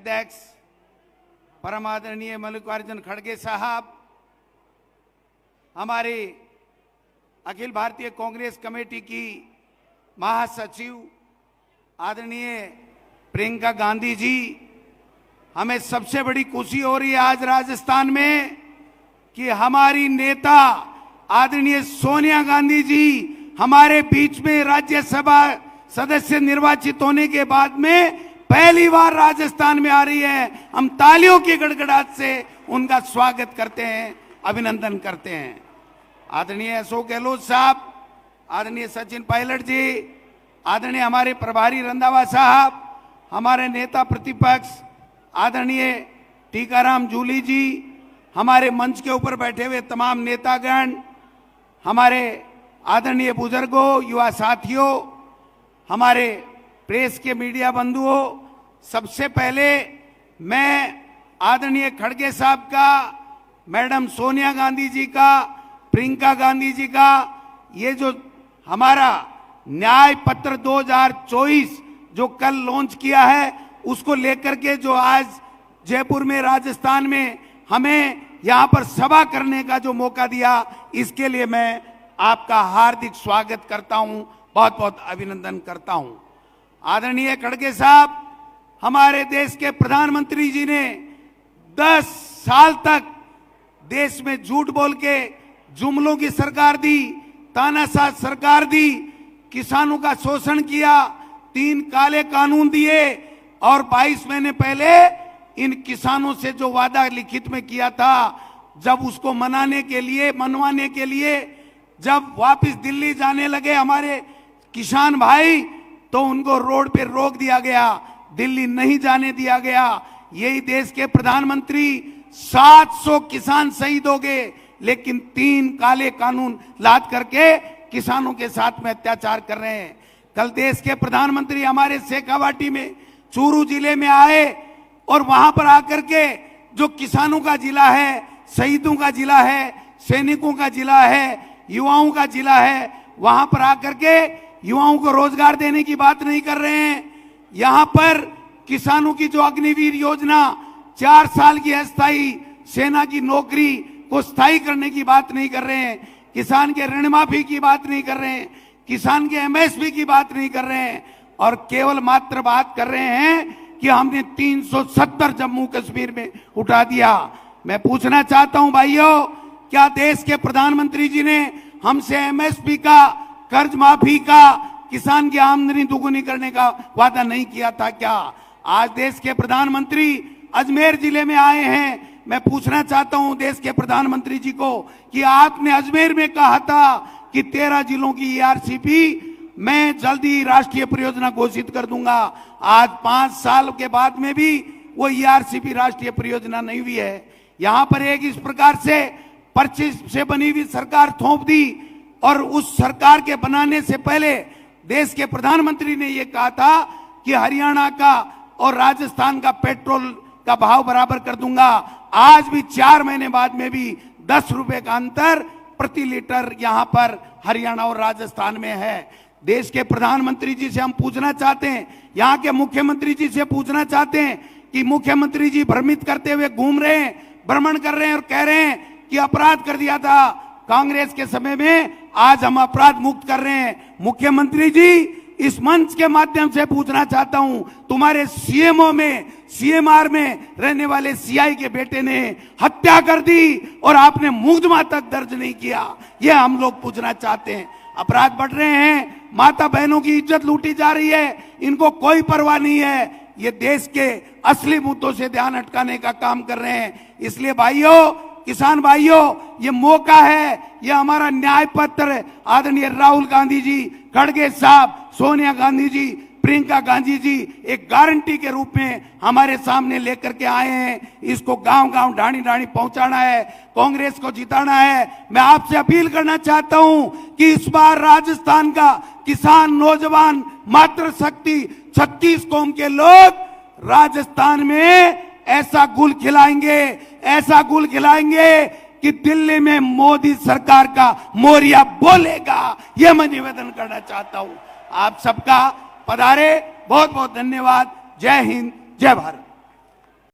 अध्यक्ष परम आदरणीय मल्लिकार्जुन खड़गे साहब, हमारे अखिल भारतीय कांग्रेस कमेटी की महासचिव आदरणीय प्रियंका गांधी जी, हमें सबसे बड़ी खुशी हो रही है आज राजस्थान में कि हमारी नेता आदरणीय सोनिया गांधी जी हमारे बीच में राज्यसभा सदस्य निर्वाचित होने के बाद में पहली बार राजस्थान में आ रही है। हम तालियों की गड़गड़ाहट से उनका स्वागत करते हैं, अभिनंदन करते हैं। आदरणीय अशोक गहलोत साहब, आदरणीय सचिन पायलट जी, आदरणीय हमारे प्रभारी रंधावा साहब, हमारे नेता प्रतिपक्ष आदरणीय टीकाराम जूली जी, हमारे मंच के ऊपर बैठे हुए तमाम नेतागण, हमारे आदरणीय बुजुर्गों, युवा साथियों, हमारे प्रेस के मीडिया बंधुओं, सबसे पहले मैं आदरणीय खड़गे साहब का, मैडम सोनिया गांधी जी का, प्रियंका गांधी जी का ये जो हमारा न्याय पत्र 2024 जो कल लॉन्च किया है, उसको लेकर के जो आज जयपुर में राजस्थान में हमें यहां पर सभा करने का जो मौका दिया, इसके लिए मैं आपका हार्दिक स्वागत करता हूं, बहुत बहुत अभिनंदन करता हूं। आदरणीय खड़गे साहब, हमारे देश के प्रधानमंत्री जी ने 10 साल तक देश में झूठ बोल के जुमलों की सरकार दी, तानाशाह सरकार दी, किसानों का शोषण किया, 3 काले कानून दिए और 22 महीने पहले इन किसानों से जो वादा लिखित में किया था, जब उसको मनवाने के लिए जब वापस दिल्ली जाने लगे हमारे किसान भाई, तो उनको रोड पे रोक दिया गया, दिल्ली नहीं जाने दिया गया। यही देश के प्रधानमंत्री 700 किसान शहीद हो गए, लेकिन 3 काले कानून लाद करके किसानों के साथ में अत्याचार कर रहे हैं। कल देश के प्रधानमंत्री हमारे शेखावाटी में चूरू जिले में आए और वहां पर आकर के जो किसानों का जिला है, शहीदों का जिला है, सैनिकों का जिला है, युवाओं का जिला है, वहां पर आकर के युवाओं को रोजगार देने की बात नहीं कर रहे हैं। यहां पर किसानों की जो अग्निवीर योजना 4 साल की अस्थायी सेना की नौकरी को स्थायी करने की बात नहीं कर रहे हैं, किसान के ऋण माफी की बात नहीं कर रहे हैं, किसान के एमएसपी की बात नहीं कर रहे हैं, और केवल मात्र बात कर रहे हैं कि हमने 370 जम्मू कश्मीर में उठा दिया। मैं पूछना चाहता हूं भाइयों, क्या देश के प्रधानमंत्री जी ने हमसे एमएसपी का, कर्ज माफी का, किसान की आमदनी दुगुनी करने का वादा नहीं किया था क्या? आज देश के प्रधानमंत्री अजमेर जिले में आए हैं। मैं पूछना चाहता हूं देश के प्रधानमंत्री जी को कि आपने अजमेर में कहा था कि 13 जिलों की ईआरसीपी मैं जल्दी राष्ट्रीय परियोजना घोषित कर दूंगा। आज 5 साल के बाद में भी वो ईआरसीपी राष्ट्रीय परियोजना नहीं हुई है। यहां पर एक इस प्रकार से पर्ची से बनी हुई सरकार थोप दी, और उस सरकार के बनाने से पहले देश के प्रधानमंत्री ने यह कहा था कि हरियाणा का और राजस्थान का पेट्रोल का भाव बराबर कर दूंगा। आज भी 4 महीने बाद में भी 10 रुपए का अंतर प्रति लीटर यहां पर हरियाणा और राजस्थान में है। देश के प्रधानमंत्री जी से हम पूछना चाहते हैं, यहाँ के मुख्यमंत्री जी से पूछना चाहते हैं कि मुख्यमंत्री जी भ्रमित करते हुए घूम रहे हैं, भ्रमण कर रहे हैं और कह रहे हैं कि अपराध कर दिया था कांग्रेस के समय में, आज हम अपराध मुक्त कर रहे हैं। मुख्यमंत्री जी, इस मंच के माध्यम से पूछना चाहता हूं, तुम्हारे सीएमओ में, सीएमआर में रहने वाले सीआई के बेटे ने हत्या कर दी और आपने मुकदमा तक दर्ज नहीं किया। यह हम लोग पूछना चाहते हैं। अपराध बढ़ रहे हैं, माता बहनों की इज्जत लूटी जा रही है, इनको कोई परवाह नहीं है। ये देश के असली मुद्दों से ध्यान हटकाने का काम कर रहे हैं। इसलिए भाइयों, किसान भाइयों, ये मौका है, ये हमारा न्याय पत्र आदरणीय राहुल गांधी जी, खड़गे साहब, सोनिया गांधी जी, प्रियंका गांधी जी एक गारंटी के रूप में हमारे सामने लेकर के आए हैं। इसको गांव गांव, ढाणी ढाणी पहुंचाना है, कांग्रेस को जिताना है। मैं आपसे अपील करना चाहता हूं कि इस बार राजस्थान का किसान, नौजवान, मातृशक्ति, 36 कौम के लोग राजस्थान में ऐसा गुल खिलाएंगे, ऐसा गुल खिलाएंगे कि दिल्ली में मोदी सरकार का मोरिया बोलेगा। यह मैं निवेदन करना चाहता हूं। आप सबका पधारे, बहुत बहुत धन्यवाद। जय हिंद, जय भारत।